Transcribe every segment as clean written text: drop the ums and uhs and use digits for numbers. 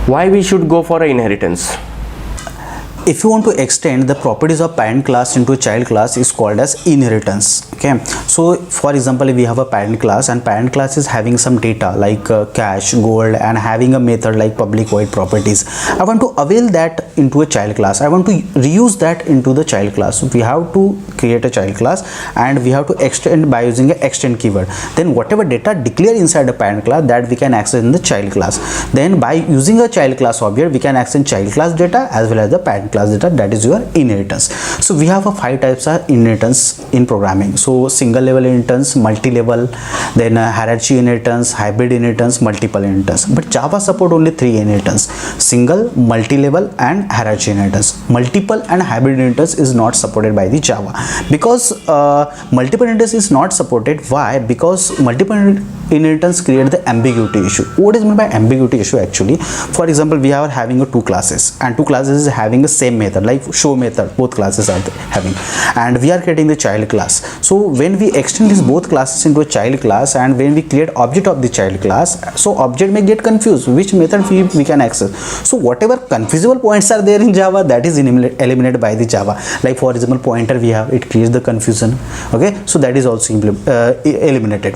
Why we should go for a inheritance? If you want to extend the properties of parent class into a child class is called as inheritance. Okay, so for example, we have a parent class and parent class is having some data like cash, gold, and having a method like public void properties. I want to avail that into a child class. I want to reuse that into the child class. So we have to create a child class and we have to extend by using an extend keyword. Then whatever data declare inside the parent class, that we can access in the child class. Then by using a child class object, we can access child class data as well as the parent class data, that is your inheritance. So we have 5 types of inheritance in programming. So single level inheritance, multi-level, then hierarchy inheritance, hybrid inheritance, multiple inheritance. But Java support only 3 inheritance: single, multi-level, and hierarchy inheritance. Multiple and hybrid inheritance is not supported by the Java because multiple inheritance is not supported. Why? Because multiple inheritance create the ambiguity issue. What is meant by ambiguity issue? Actually, for example, we are having 2 classes and 2 classes is having the same method like show method, both classes are having, and we are creating the child class. So when we extend these both classes into a child class and when we create object of the child class, so object may get confused which method we can access. So whatever confusable points are there in Java, that is eliminated by the Java. Like for example, pointer we have, it creates the confusion. Okay, so that is also eliminated.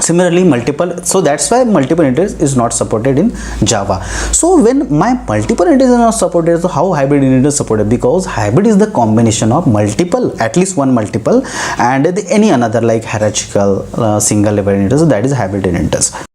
Similarly, multiple, so that's why multiple inheritance is not supported in Java. So when my multiple inheritance is not supported, so how hybrid inheritance is supported? Because hybrid is the combination of multiple, at least one multiple, and any another like hierarchical single level inheritance. So that is hybrid inheritance.